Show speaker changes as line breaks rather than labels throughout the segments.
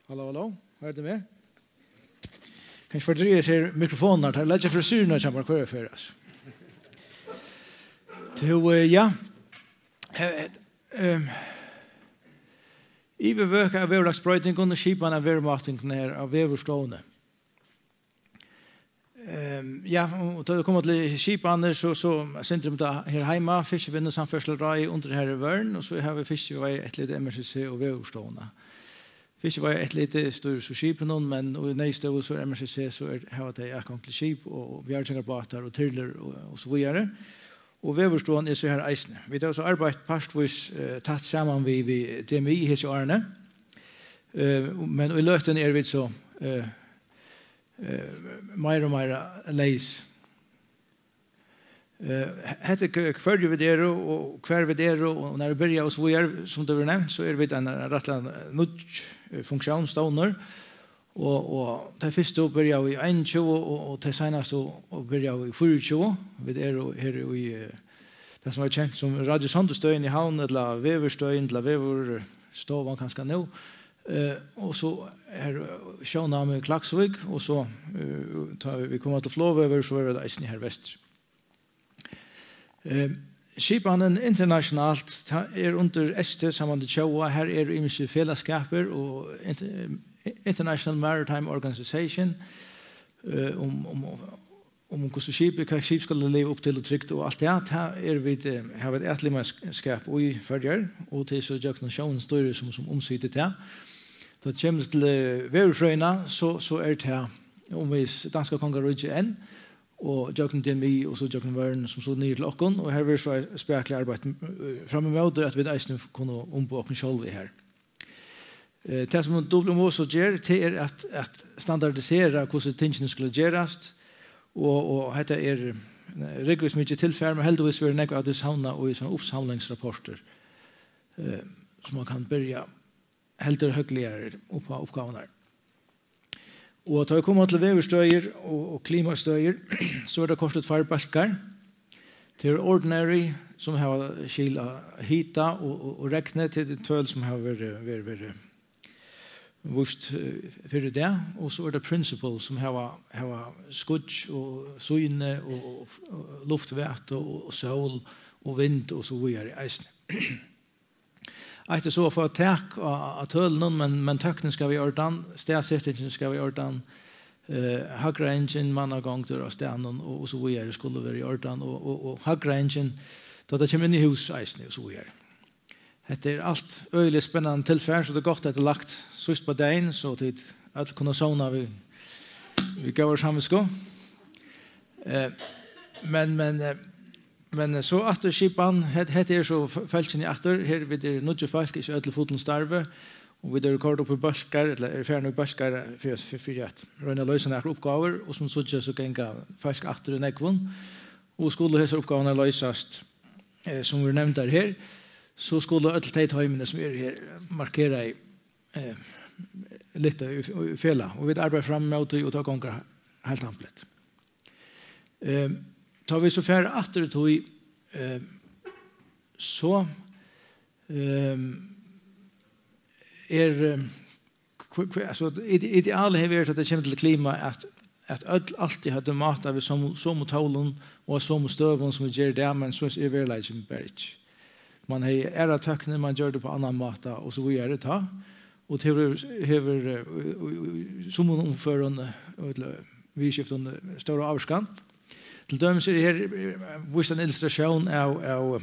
Hallo, hallo. Hör du med? Kanske fördröjer sig mikrofonen här. Lägger frisyrerna som bara kvar för oss. Ja. I bevöka av överlagsbröjtning under skipan av övermatningen av överstående. Ja, och då vi kommer till skipan så centrum där här hemma fiskevinner samförselraj under det här värn och så har vi fiskevej ett litet MSC och överstående. Fiskevej ett litet större så skipen men och nästa så MSC så har det jag kan till skip och bjärgsingerbåtar och tiller och så vidare. Och överstående är så här eisne. Vi har så arbetat partvis tatt samman vi DMI hos Arne. Men i löten är vi så mer och mer leis. Hette kvar vi där och kvar vi där och när vi börjar oss vidare som det var nämnt så är vi en rättland nudge funktionsstoner och det första börjar vi 1:20 och det senaste och börjar vi 4:20 vi är här i det som är känt som Radio Sondestöjen i havn eller Veverstöjen eller Veverstovan kanske nu. Och så är sjönamn Klaxvik och så tar vi kommer till Flåvöver så är det i här väster. Skipanen internationellt är under ST samman till Tjoa. Här är det mycket fällskaper och International Maritime Organization om hur skip ska leva upp till och tryckt och allt det här är vi har ett ätlimaskap och i följer och till så jag kan story som omsider det. Då kommer till Verfröjna så är det här om vi danska kongarudge än och jag kan DMI och så jag kan vara som så ner till Åkon och här vill så spärkla arbete fram emot att vi där kunna ombo och själva här. Det som WMO så gör det är att standardisera hur tingene skulle göras och detta är rigoröst mycket tillfälle men heldigvis vi några av det sauna och i såna uppsamlingsrapporter som man kan börja helt högligare på uppgifterna. Och då kommer till väverstöjer och klimastöjer så är det korsat färgbalkar till ordinary som har skila hita och räkna till det töl som har varit vust för det och så är det principle som har skutch och syne och luftvärt och sol och vind och så vidare. Att det så för attack att tölen men tekniskt ska vi ordan stärsättningen ska vi ordan högra engine manna gång där stan och så vidare skulle vara i ordan och högra engine då det kommer in i hus och så vidare. Det är allt öjligt spännande tillfälle så det är gott att det är lagt sist på dagen så att att kunna sona vi går sammanskå. Men så att skipan heter så fälten i åter här vid det nudge folk i ödle foten starve och vi det rekord på buskar eller färna buskar för att röna lösa uppgifter och som så gänga folk åter i nekvon och skulle dessa uppgifterna lösas som vi nämnt här så skulle ödle tajmen som är här markera lite fälla och vi arbetar fram mot och ta gånger helt amplet. Tar vi så färre åter tog så alltså ideal har varit att det kommer till klima att alltid hade mat av som mot hålen och som stövon som vi gör där men så är det liksom berg. Man har era töcknen man gör det på annan mat och så vidare ta och det som omförande vi skiftar stora avskant. Till döms är det här en illustration av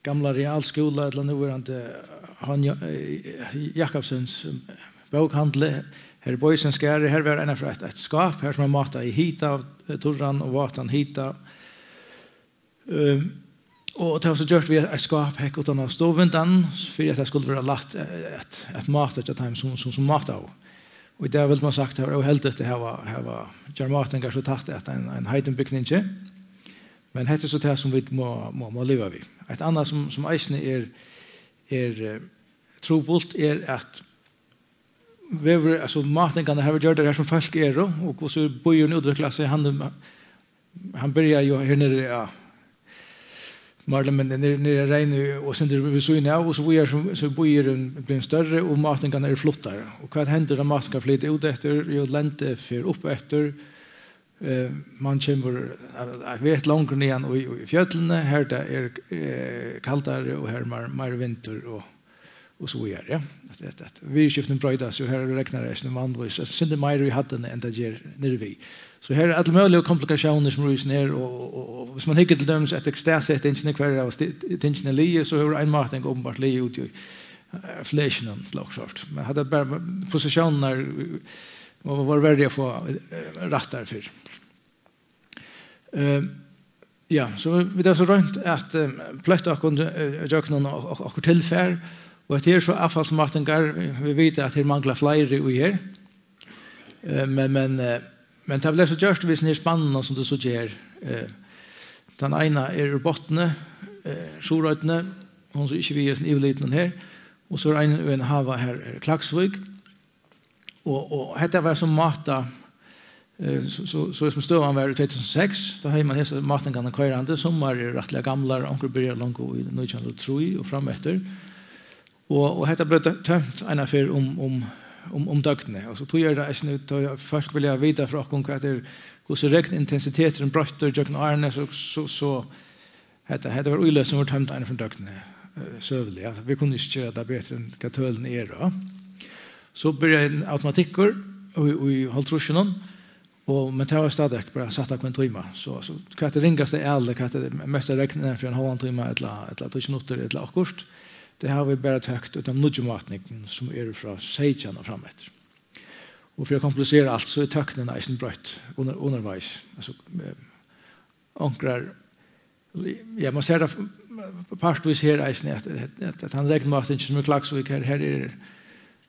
gamla realskola eller nuvarande Jakobsens bokhandel. Här boysen skär här var en för ett skap här som man matar i hita av torran och vatan hita. Och det har så gjort vi ett skap här utan att stå väntan för att det skulle vara lagt ett mat att time som mat av. Och det vill man sagt har helt det här var Jarmaten kanske tatt att en heiden byggning. Men det är så det som vi må leva vid. Ett annat som eisne är trobult är att alltså maten kan det här gör det här som folk är och så börjar utveckla sig han börjar ju här nere Marlem nere regn och sen det vi så inne och så vi är så bojer blir större och maten kan flottare. Och vad händer när maten kan flyta ut efter ju lente för upp efter man kommer vet långt ner och i fjällen här det är kallare och här mer vinter och så vidare. Ja. Det vi skiftar bröda så här räknar det som vanligtvis. Sen det mer vi hade än det ger nere vi. Så här är alla möjliga komplikationer som rus ner och hvis man hickar till döms ett extaset inte kvar av tingen li så är en martin uppenbart li ut i inflationen locksort. Men hade bara positioner var värdiga få rätt därför. Ja, så vi där så runt att plötta kunde jökna och tillfär och att det är så avfallsmartingar vi vet att det manglar fler i här. Men det blir så just vis ner spanna som det så ger. Den ena är bottne, sorøtne, hon så inte vi är en evliten här. Och så är en hava här Klagsvik. Och detta var som mata så som støvan var i 2006, då har man hese maten kan køyrande som var rättliga gamla onkel börjar långt i 1903 och fram efter. Och detta blev tömt en affär om døgnet. Og så tog jeg det nu, då folk vill jag veta fra om hva det hur så räkna intensiteten brøtter døgnet Arne, så det var uiløst som var tømt en fra døgnet søvlig. Ja. Vi kunne ikke gjøre det bedre enn hva tølen er. Så började en automatikker i halvtrusjonen, men det var stadig bara satt av en timme. Så hva det ringaste eller hva det mest räkna för en halvan timme eller 2 minutter eller akkurat, det har vi bara takt utan nudgematningen som är från 16 och framåt. Och för att komplicera allt så är takten nästan brött undervis. Alltså onkrar ja man ser det partvis här att han räknar maten som är klax och här är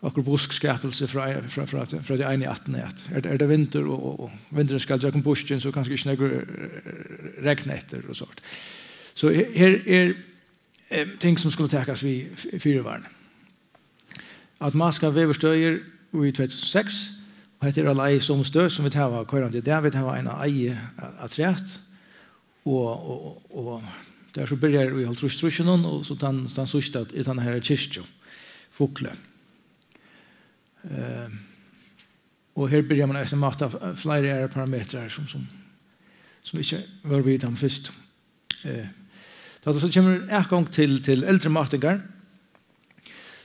akkurat buskskapelse från det ene 18 är det vinter och vinter ska jag kom busken så kanske inte några räkna efter och sånt. Så här är ting som skulle täckas vid fyravarn. Att man ska väverstöjer i 2006 och heter alla ei som stöd som vi tar körande där vi har en ei atträt och där så börjar vi hålla trustrutionen och så den sista i den här kyrkjan fokle. Och här börjar man alltså mata flera parametrar som inte var vid dem först. Då så kommer en gång till äldre matingar.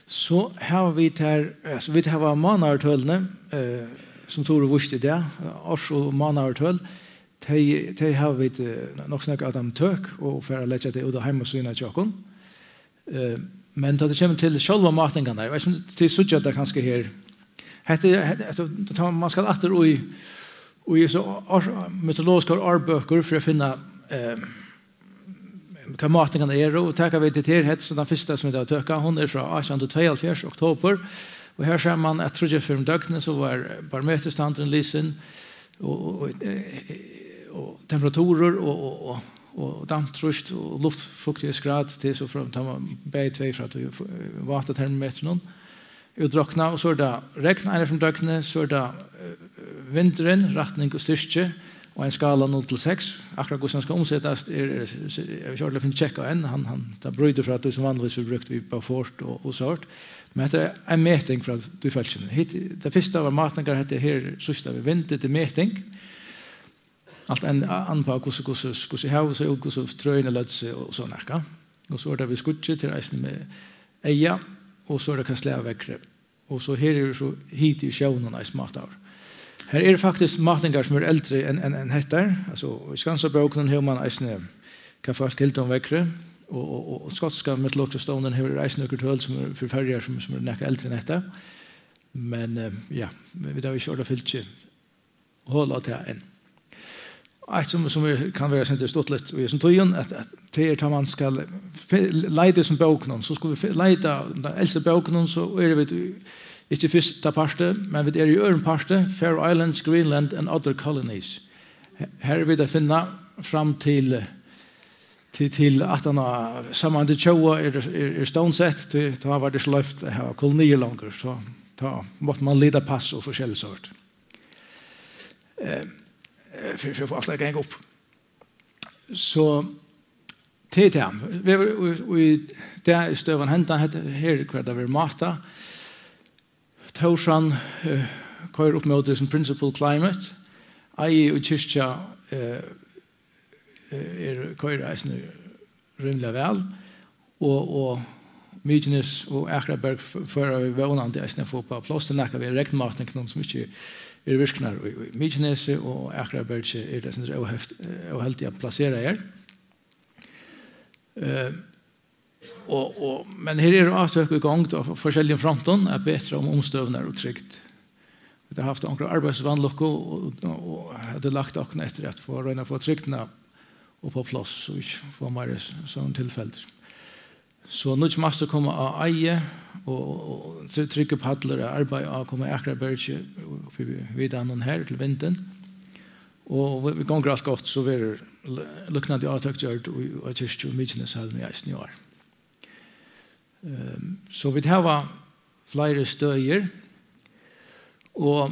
Så har vi där så vi har manartölne som tror och visste det och så manartöl de har vi nog snacka att de tök och för att lägga det ut hemma så innan jag men då det kommer till själva matingarna jag vet inte till så att det kanske här heter man ska åter och så mytologiska arböcker för att finna hva matingen er, og takker vi til tilhet, så den første som vi har tøkket, hun fra 18-22 oktober, og her ser man at 35 døgnet, så var barometerstanden lysen, og temperaturer, og damptrust, og luftfuktighetsgrad, til så fra B2 fra vatetermometeren, utdrakna, og så det regn fra døgnet, så det vinteren, retning og styrke, og en skala 0-6. Akkurat hvordan skal omsettes jeg vet ikke finne tjekka enn. Han bryter fra at det som vanligvis vi brukte vi på fort og sånt. Men det er en meting fra de følelsene. Det første var matninger hette her sørste vi ventet til meting. Alt en annen på hvordan jeg har seg ut, hvordan trøyene lød seg og sånn ekka. Og så det vi skuttet til reisen med eia, og så det kan slæve vekkere. Og så her det så hit i sjøvnene i smatavr. Her det faktisk matninger som äldre enn hettar. Altså, i Skansabøkene har man eisne hva folk helt om vekkere, og skotska mytologiska stånden har eisne noen tøl som forferger som nekka eldre enn hettar. Men ja, vi har ikke ordet fyllt ikke holde til enn. Eit som kan være sent stått litt og som tøyen, at det man skal leide som bøkene, så skal vi leide den eldste bøkene, så vi ikke første parte, men vi i øren parte, Faroe Islands, Greenland and other colonies. Her vil det finne fram til at han sammen til tjoa stånsett, da var det sløft å ha kolonier langer, så da måtte man lida pass og forskjellig sort. For å få alt det gang opp. Så Till det. Vi där stövan hända här kvar där vi mata. Torsan kör upp med det som principal climate. I och kyrkja kör reisen rymliga väl och Mygenes och Akraberg för vi vånande reisen få på plats till näka vi räknmarknaden någon som inte virknar i Mygenes och Akraberg det som är helt att placera er. Men här är det avtök igång på forskjellige fronten är bättre om omstövnar och tryggt. Vi har haft några arbetsvanluckor och hade lagt åkna efter att få röna få tryggna och på plats och få mer sån tillfälle. Så nu måste komma av eie och trycka på handlar arbete och komma Akraberg vidare någon här till vintern. Och vi går ganska gott så vi är lucknade avtök gjort och kyrkja och Mygenes hade med i år. Så vi har flera stöjer.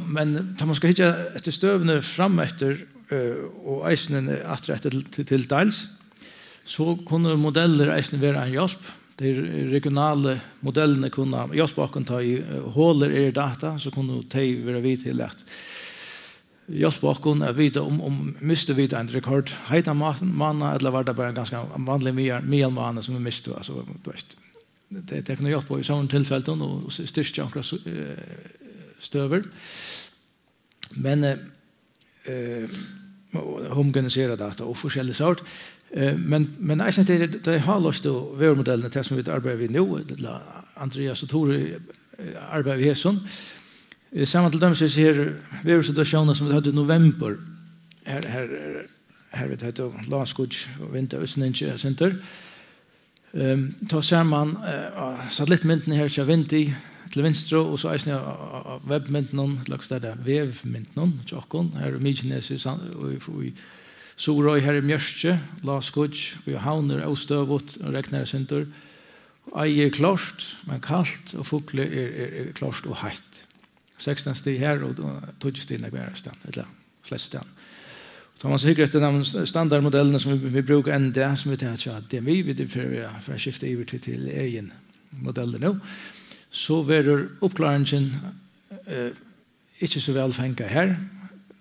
Men tar man ska hitta efter stövne fram efter och eisen atträttet till dels så kunde modeller eisen vara en hjälp. De regionala modellerna kunde hjälpa oss ta i håller er data så kunde de vara vid till att hjälpa oss att veta om måste vi en rekord hejta manna eller var det bara en ganska vanlig medelmanna som vi miste alltså du vet det kan hjälpa i sån tillfällen och styrka några stöver. Men homogenisera data och forskjellig sort. Men jag syns det har lust att värmodellen det som vi arbetar vid nu Andreas och Tore arbetar vi sån. Samma till dem så här situationen som vi hade i november här vet jag Laskog och Vinteröstninge center. Ta samman satellitmynten här så vinti till vänster och så är webbmynten lagt där vevmynten och här Mygenes och Sorøy her i Mjørstje, Laskog, vi havner av støvått og rekner center. Ei klart, men kaldt, og fukle klart og heitt. 16 stig her, og 20 stig hver sted, eller flest sted. Så man sikkert etter de standardmodellene som vi bruker enn det, som vi tenker at det vi vil for å skifte over til egen modeller nå, så vil oppklaringen ikke så velfengt her,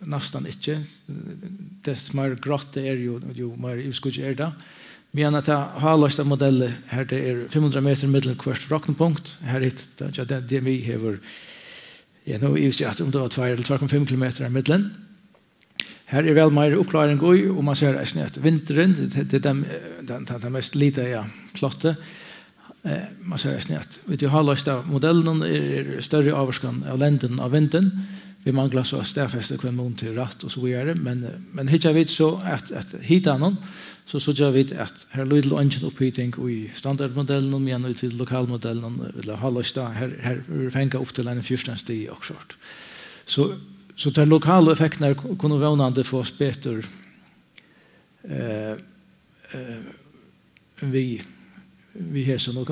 nästan inte det som är grått det är ju mer uskudge är det men att ha lösta modeller här det är 500 meter middel kvart rockpunkt här är det vi har nu ser att om det var 2 eller 2,5 kilometer i mitten här är väl mer uppklaring och man ser att snett vintern det den mest lite plotte man ser snett vet du har lösta modellen är större avskan av länden av vintern. Vi manglar så stäffäste kvar mot till rätt och så vidare men hittar vi så att hitta någon så gör vi att här little engine uppheating i standardmodellen och men ut till lokalmodellen eller halvsta här fänga upp till en fyrstenstig och sort. Så där lokala effekterna kunde vånande få bättre vi har så då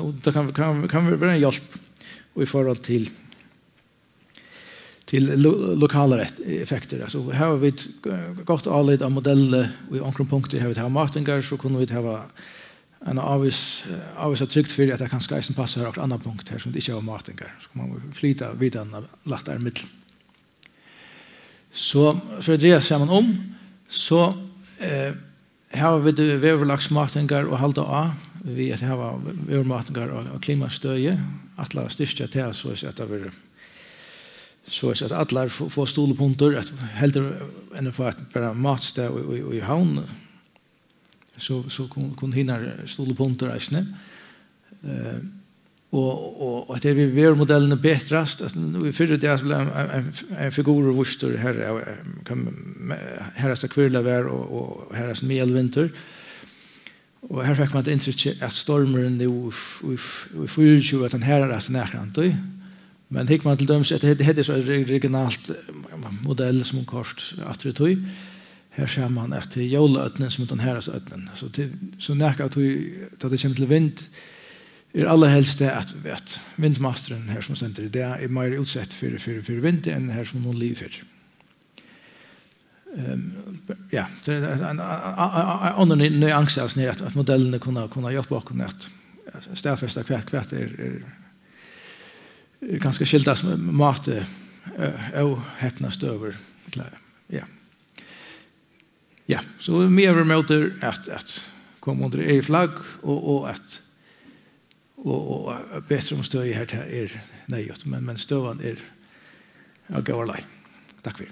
kan vi börja hjälp och i förhåll till lokala effekter. Alltså här har vi gått alla de modeller och i några punkter har vi ha martingar så kunde vi ha en avis tryggt för att det kan skaisen passa här och andra punkt här som det inte har martingar. Så kan man flyta vidare lagt där mitt. Så för att det ser man om så har vi det överlags martingar och halda av vi att ha övermartingar och klimatstöje att la styrka till så att det blir så att alla får stolpunkter att helt ända för att bara matsta och i havn så kunde hinna stolpunkter isne och det vi ver modellen bättrast att vi för det skulle en figur vuster här är så kvilla vär och här är medelvinter och här fick man det intryck att stormen nu vi får att den här är så nära men hick man till döms att det är så regionalt modell som kort att det här ser man att det jolötnen som den här ötnen så så näka att det kommer till vind är alla helst det att vet vindmastern här som center det är mer utsatt för vind än här som någon liv för ja, det är en annan nyans av snär att modellerna kunna hjälpa oss att stafesta kvart är ganska skilda mat och häpnast över. Ja. Ja, så mer motor att komma under flagg och att och bättre om stöj här är nej men stövan är jag går lei. Tack för